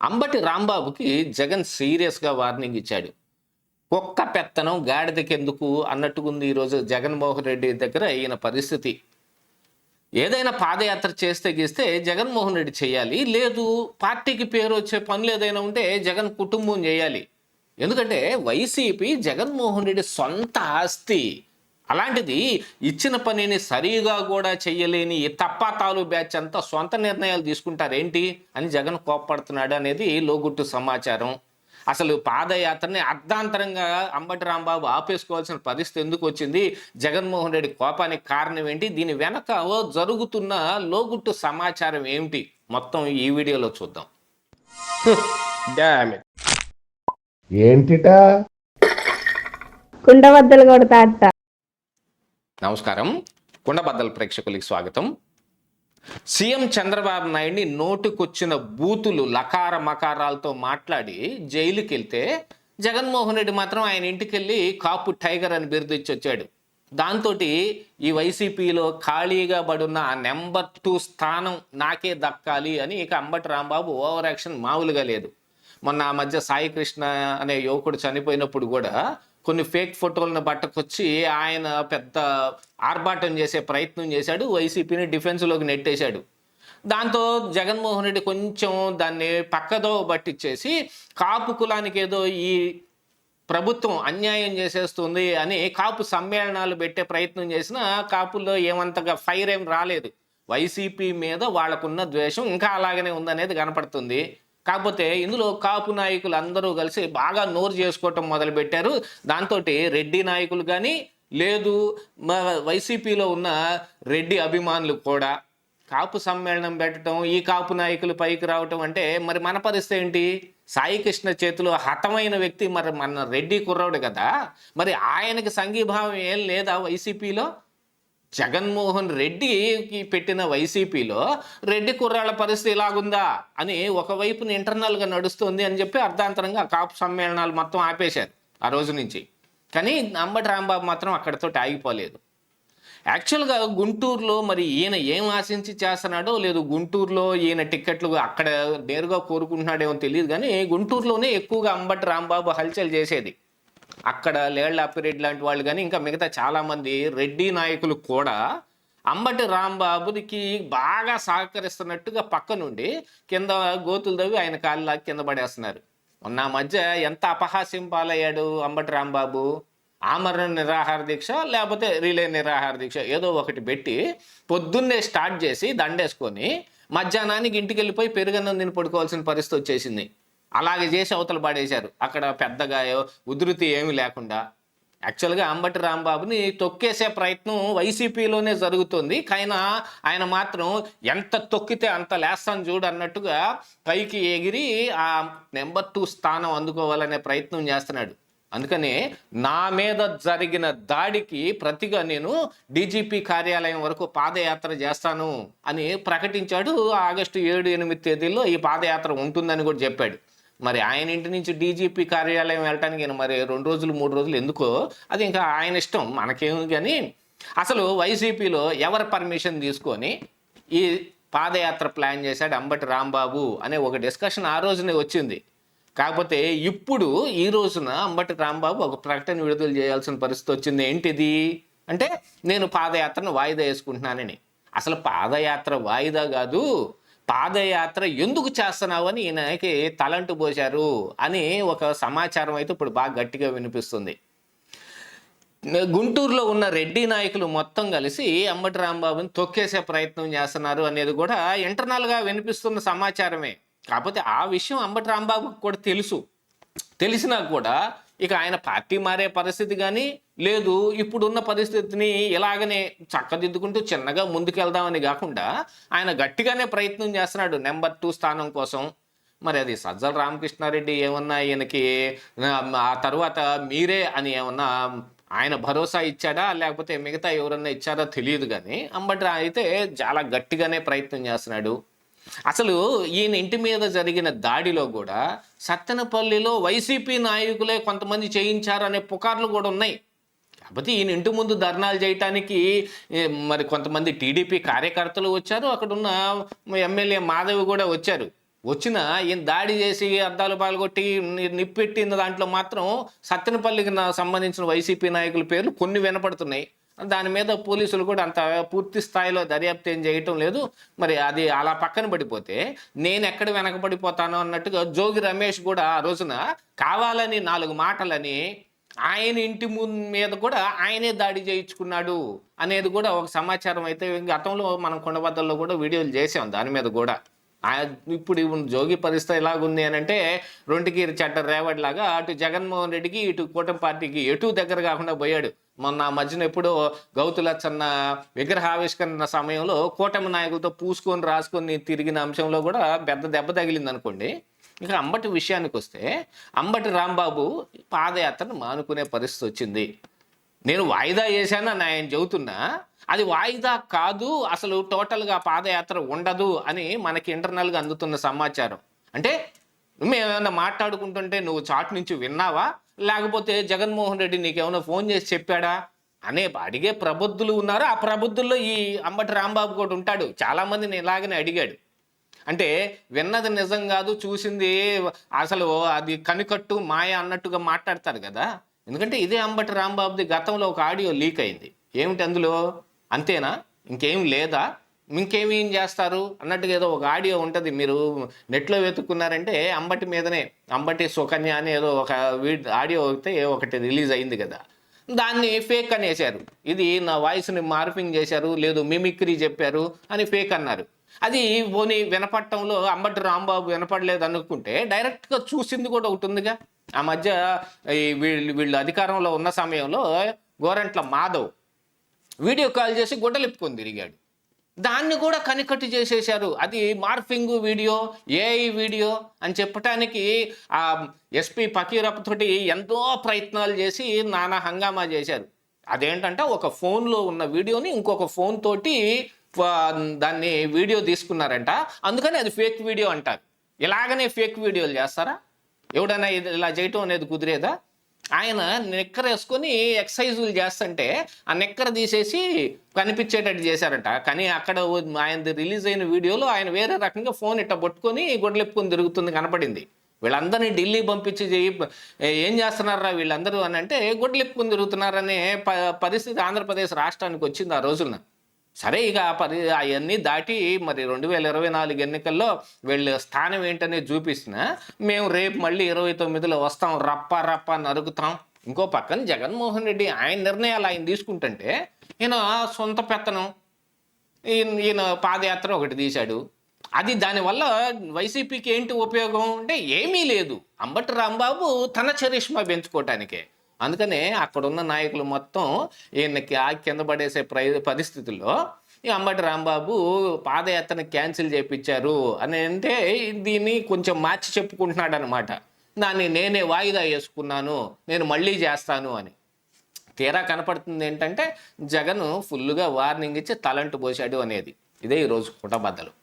అంబటి రాంబాబుకి జగన్ సీరియస్‌గా వార్నింగ్ ఇచ్చాడు. కుక్క పెత్తనం గాడిదకెందుకు అన్నట్టుగుంది ఈరోజు జగన్మోహన్ రెడ్డి దగ్గర ఈయన పరిస్థితి. ఏదైనా పాదయాత్ర చేస్తే గీస్తే జగన్మోహన్ రెడ్డి చేయాలి. లేదు పార్టీకి పేరొచ్చే పనులేదైనా ఉంటే జగన్ కుటుంబం జేయాలి. ఎందుకంటే వైసీపీ జగన్మోహన్ రెడ్డి సొంత ఆస్తి. అలాంటిది ఇచ్చిన పనిని సరిగా గూడా చెయ్యలేని ఈ తప్పాతాలు బ్యాచ్ అంతా సొంత నిర్ణయాలు తీసుకుంటారేంటి అని జగన్ కోప్పడుతున్నాడు అనేది లోగుట్టు సమాచారం. అసలు పాదయాత్రని అర్ధాంతరంగా అంబటి రాంబాబు ఆపేసుకోవాల్సిన పరిస్థితి ఎందుకు వచ్చింది? జగన్మోహన్ రెడ్డి కోపానికి కారణం ఏంటి? దీని వెనక జరుగుతున్న లోగుట్టు సమాచారం ఏమిటి? మొత్తం ఈ వీడియోలో చూద్దాం. Damn it. ఏంటిటా కుండబద్దలు కొడతా అత్త. నమస్కారం. కుండబద్దల ప్రేక్షకులకి స్వాగతం. సీఎం చంద్రబాబు నాయుడిని నోటుకొచ్చిన బూతులు లకార మకారాలతో మాట్లాడి జైలుకి వెళ్తే జగన్మోహన్ రెడ్డి మాత్రం ఆయన ఇంటికెళ్ళి కాపు టైగర్ అని బిరుదు ఇచ్చి వచ్చాడు. దాంతో ఈ వైసీపీలో ఖాళీగా పడున్న ఆ నెంబర్ 2 స్థానం నాకే దక్కాలి అని ఇక అంబటి రాంబాబు ఓవర్ యాక్షన్ మామూలుగా లేదు. మొన్న ఆ మధ్య సాయి కృష్ణ అనే యువకుడు చనిపోయినప్పుడు కూడా కొన్ని ఫేక్ ఫోటోలను బట్టకొచ్చి ఆయన పెద్ద ఆర్భాటం చేసే ప్రయత్నం చేశాడు. వైసీపీని డిఫెన్స్లోకి నెట్టేశాడు. దాంతో జగన్మోహన్ రెడ్డి కొంచెం దాన్ని పక్కదో పట్టించేసి కాపు కులానికి ఏదో ఈ ప్రభుత్వం అన్యాయం చేసేస్తుంది అని కాపు సమ్మేళనాలు పెట్టే ప్రయత్నం చేసిన కాపుల్లో ఏమంతగా ఫైర్ ఏం రాలేదు. వైసీపీ మీద వాళ్ళకున్న ద్వేషం ఇంకా అలాగనే ఉందనేది కనపడుతుంది. కాకపోతే ఇందులో కాపు నాయకులు అందరూ కలిసి బాగా నోరు చేసుకోవటం మొదలుపెట్టారు. దాంతో రెడ్డి నాయకులు కానీ లేదు వైసీపీలో ఉన్న రెడ్డి అభిమానులు కూడా కాపు సమ్మేళనం పెట్టడం, ఈ కాపు నాయకులు పైకి రావటం అంటే మరి మన పరిస్థితి ఏంటి? సాయి కృష్ణ చేతిలో హతమైన వ్యక్తి మరి మన రెడ్డి కుర్రాడు కదా, మరి ఆయనకి సంఘీభావం ఏం లేదా వైసీపీలో? జగన్మోహన్ రెడ్డికి పెట్టిన వైసీపీలో రెడ్డి కుర్రాళ్ళ పరిస్థితి ఇలాగుందా అని ఒకవైపున ఇంటర్నల్గా నడుస్తుంది అని చెప్పి అర్ధాంతరంగా కాపు సమ్మేళనాలు మొత్తం ఆపేశారు ఆ రోజు నుంచి. కానీ అంబటి రాంబాబు మాత్రం అక్కడితో ఆగిపోలేదు. యాక్చువల్గా గుంటూరులో మరి ఈయన ఏం ఆశించి చేస్తున్నాడో లేదు, గుంటూరులో ఈయన టిక్కెట్లు అక్కడ నేరుగా కోరుకుంటున్నాడేమో తెలియదు, కానీ గుంటూరులోనే ఎక్కువగా అంబటి రాంబాబు హల్చల్ చేసేది. అక్కడ లేళ్ల అప్పిరెడ్డి లాంటి వాళ్ళు కానీ ఇంకా మిగతా చాలామంది రెడ్డి నాయకులు కూడా అంబటి రాంబాబుకి బాగా సహకరిస్తున్నట్టుగా పక్క నుండి కింద గోతులు తవ్వి ఆయన కాళ్ళ కింద పడేస్తున్నారు. మొన్న మధ్య ఎంత అపహాస్యం పాలయ్యాడు అంబటి రాంబాబు. ఆమరణ నిరాహార దీక్ష లేకపోతే రిలే నిరాహార దీక్ష ఏదో ఒకటి పెట్టి పొద్దున్నే స్టార్ట్ చేసి దండేసుకొని మధ్యాహ్నానికి ఇంటికి వెళ్ళిపోయి పెరుగన్నం తిని పడుకోవాల్సిన పరిస్థితి వచ్చేసింది. అలాగే చేసి అవతల పడేశారు. అక్కడ పెద్దగా ఉధృతి ఏమీ లేకుండా. యాక్చువల్గా అంబటి రాంబాబుని తొక్కేసే ప్రయత్నం వైసీపీలోనే జరుగుతుంది. కానీ ఆయన మాత్రం ఎంత తొక్కితే అంత లేస్తాను చూడు అన్నట్టుగా పైకి ఎగిరి ఆ నెంబర్ 2 స్థానం అందుకోవాలనే ప్రయత్నం చేస్తున్నాడు. అందుకని నా మీద జరిగిన దాడికి ప్రతిగా నేను డీజీపీ కార్యాలయం వరకు పాదయాత్ర చేస్తాను అని ప్రకటించాడు. ఆగస్టు 7-8 తేదీల్లో ఈ పాదయాత్ర ఉంటుందని కూడా చెప్పాడు. మరి ఆయన ఇంటి నుంచి డీజీపీ కార్యాలయం వెళ్ళటానికి మరి 2 రోజులు 3 రోజులు ఎందుకో అది ఇంకా ఆయన ఇష్టం, మనకేమి. కానీ అసలు వైసీపీలో ఎవరి పర్మిషన్ తీసుకొని ఈ పాదయాత్ర ప్లాన్ చేశాడు అంబటి రాంబాబు అనే ఒక డిస్కషన్ ఆ రోజునే వచ్చింది. కాకపోతే ఇప్పుడు ఈ రోజున అంబటి రాంబాబు ఒక ప్రకటన విడుదల చేయాల్సిన పరిస్థితి వచ్చింది. ఏంటిది అంటే, నేను పాదయాత్రను వాయిదా వేసుకుంటున్నానని. అసలు పాదయాత్ర వాయిదా కాదు, పాదయాత్ర ఎందుకు చేస్తున్నావు అని ఈయనకి తలంటు పోశారు అని ఒక సమాచారం అయితే ఇప్పుడు బాగా గట్టిగా వినిపిస్తుంది. గుంటూరులో ఉన్న రెడ్డి నాయకులు మొత్తం కలిసి అంబటి రాంబాబుని తొక్కేసే ప్రయత్నం చేస్తున్నారు అనేది కూడా ఇంటర్నల్గా వినిపిస్తున్న సమాచారమే. కాకపోతే ఆ విషయం అంబటి రాంబాబుకి కూడా తెలిసినా కూడా ఇక ఆయన పార్టీ మారే పరిస్థితి కానీ లేదు, ఇప్పుడున్న పరిస్థితిని ఇలాగనే చక్కదిద్దుకుంటూ చిన్నగా ముందుకెళ్దామని కాకుండా ఆయన గట్టిగానే ప్రయత్నం చేస్తున్నాడు నెంబర్ 2 స్థానం కోసం. మరి అది సజ్జల రామకృష్ణారెడ్డి ఏమన్నా ఈయనకి ఆ తర్వాత మీరే అని ఏమన్నా ఆయన భరోసా ఇచ్చాడా లేకపోతే మిగతా ఎవరన్నా ఇచ్చారో తెలియదు, కానీ అంబటి అయితే చాలా గట్టిగానే ప్రయత్నం చేస్తున్నాడు. అసలు ఈయన ఇంటి మీద జరిగిన దాడిలో కూడా సత్తెనపల్లిలో వైసీపీ నాయకులే కొంతమంది చేయించారు అనే పుకార్లు కూడా ఉన్నాయి. కాకపోతే ఈయన ఇంటి ముందు ధర్నాలు చేయటానికి మరి కొంతమంది టీడీపీ కార్యకర్తలు వచ్చారు, అక్కడున్న ఎమ్మెల్యే మాధవి కూడా వచ్చారు. వచ్చిన ఈయన దాడి చేసి అద్దాలు పాల్గొట్టి నిప్పెట్టిన దాంట్లో మాత్రం సత్తెనపల్లికి సంబంధించిన వైసీపీ నాయకుల పేర్లు కొన్ని వినపడుతున్నాయి. దాని మీద పోలీసులు కూడా అంత పూర్తి స్థాయిలో దర్యాప్తు ఏం చేయటం లేదు. మరి అది అలా పక్కన పడిపోతే నేను ఎక్కడ వెనకబడిపోతాను అన్నట్టుగా జోగి రమేష్ కూడా ఆ రోజున కావాలని 4 మాటలని ఆయన ఇంటి మీద కూడా ఆయనే దాడి చేయించుకున్నాడు అనేది కూడా ఒక సమాచారం అయితే గతంలో మనం కొండబద్దల్లో కూడా వీడియోలు చేసాం దాని మీద కూడా. ఇప్పుడు జోగి పరిస్థితి ఎలాగుంది అని అంటే రొంటికీరి చట్ట రేవడిలాగా అటు జగన్మోహన్ రెడ్డికి ఇటు కూటమి పార్టీకి ఎటు దగ్గర కాకుండా పోయాడు. మొన్న మధ్యన ఎప్పుడో గౌతులచ్చన్న విగ్రహావిష్కరణ సమయంలో కూటమి నాయకులతో పూసుకొని రాసుకొని తిరిగిన అంశంలో కూడా పెద్ద దెబ్బ తగిలింది అనుకోండి. ఇక అంబటి విషయానికి వస్తే అంబటి రాంబాబు పాదయాత్రను మానుకునే పరిస్థితి వచ్చింది. నేను వాయిదా వేశానని ఆయన చెబుతున్నా, అది వాయిదా కాదు, అసలు టోటల్గా పాదయాత్ర ఉండదు అని మనకి ఇంటర్నల్గా అందుతున్న సమాచారం. అంటే మేమేమన్నా మాట్లాడుకుంటుంటే నువ్వు చాటు నుంచి విన్నావా, లేకపోతే జగన్మోహన్ రెడ్డి నీకేమైనా ఫోన్ చేసి చెప్పాడా అనే అడిగే ప్రబుద్ధులు ఉన్నారు. ఆ ప్రబుద్ధుల్లో ఈ అంబటి రాంబాబు కూడా ఉంటాడు. చాలామంది నేను ఇలాగనే అడిగాడు. అంటే విన్నది నిజం కాదు, చూసింది అసలు అది కనికట్టు మాయ అన్నట్టుగా మాట్లాడతారు కదా. ఎందుకంటే ఇదే అంబటి రాంబాబుది గతంలో ఒక ఆడియో లీక్ అయింది. ఏమిటి అందులో, అంతేనా, ఇంకేం లేదా, ఇంకేమేం చేస్తారు అన్నట్టుగా ఏదో ఒక ఆడియో ఉంటుంది. మీరు నెట్లో వెతుక్కున్నారంటే అంబటి మీదనే అంబటి సుకన్య అని ఏదో ఒక ఆడియో అయితే ఒకటి రిలీజ్ అయింది కదా. దాన్ని ఫేక్ అనేసారు. ఇది నా వాయిస్ని మార్పింగ్ చేశారు, లేదు మిమిక్రీ చెప్పారు అని ఫేక్ అన్నారు. అది పోనీ వినపడటంలో అంబటి రాంబాబు వినపడలేదు అనుకుంటే డైరెక్ట్గా చూసింది కూడా ఒకటి ఉందిగా. ఆ మధ్య ఈ వీళ్ళు అధికారంలో ఉన్న సమయంలో గోరంట్ల మాధవ్ వీడియో కాల్ చేసి గుడ్డలిప్పుకొని తిరిగాడు. దాన్ని కూడా కనికట్టు చేసేశారు. అది మార్ఫింగ్ వీడియో, ఏఐ వీడియో అని చెప్పటానికి ఆ ఎస్పీ ఫకీరప్ప తోటి ఎంతో ప్రయత్నాలు చేసి నానా హంగామా చేశారు. అదేంటంటే ఒక ఫోన్లో ఉన్న వీడియోని ఇంకొక ఫోన్ తోటి దాన్ని వీడియో తీసుకున్నారంట. అందుకని అది ఫేక్ వీడియో అంటారు. ఇలాగనే ఫేక్ వీడియోలు చేస్తారా? ఎవడైనా ఇలా చేయటం అనేది కుదిరేదా? ఆయన నెక్కర వేసుకొని ఎక్సర్సైజులు చేస్తుంటే ఆ నెక్కర తీసేసి కనిపించేటట్టు చేశారట. కానీ అక్కడ ఆయన రిలీజ్ అయిన వీడియోలో ఆయన వేరే రకంగా ఫోన్ ఇట్ట పట్టుకొని గొడ్లెప్పుకొని తిరుగుతుంది కనపడింది. వీళ్ళందరినీ ఢిల్లీ పంపించి ఏం చేస్తున్నారా వీళ్ళందరూ అని అంటే గొడ్లెప్పుకొని తిరుగుతున్నారనే పరిస్థితి ఆంధ్రప్రదేశ్ రాష్ట్రానికి వచ్చింది ఆ రోజున. సరే, ఇక అవన్నీ దాటి మరి 2024 ఎన్నికల్లో వీళ్ళ స్థానం ఏంటనేది చూపిస్తున్నా. మేము రేపు మళ్ళీ 29లో వస్తాం, రప్ప రప్ప నరుగుతాం. ఇంకో పక్కన జగన్మోహన్ రెడ్డి ఆయన నిర్ణయాలు ఆయన తీసుకుంటుంటే ఈయన సొంత పెత్తనం, ఈయన పాదయాత్ర ఒకటి తీశాడు. అది దానివల్ల వైసీపీకి ఏంటి ఉపయోగం అంటే ఏమీ లేదు. అంబటి రాంబాబు తన చరిష్మా పెంచుకోవటానికే. అందుకనే అక్కడున్న నాయకులు మొత్తం ఈయనకి కింద పడేసే పరిస్థితుల్లో ఈ అంబటి రాంబాబు పాదయాత్రని క్యాన్సిల్ చేయించారు అని అంటే దీన్ని కొంచెం మార్చి చెప్పుకుంటున్నాడు అనమాట. దాన్ని నేనే వాయిదా వేసుకున్నాను, నేను మళ్ళీ చేస్తాను అని. తీరా కనపడుతుంది ఏంటంటే జగన్ ఫుల్గా వార్నింగ్ ఇచ్చి తలంటు పోశాడు అనేది. ఇదే ఈరోజు కుటబద్దలు.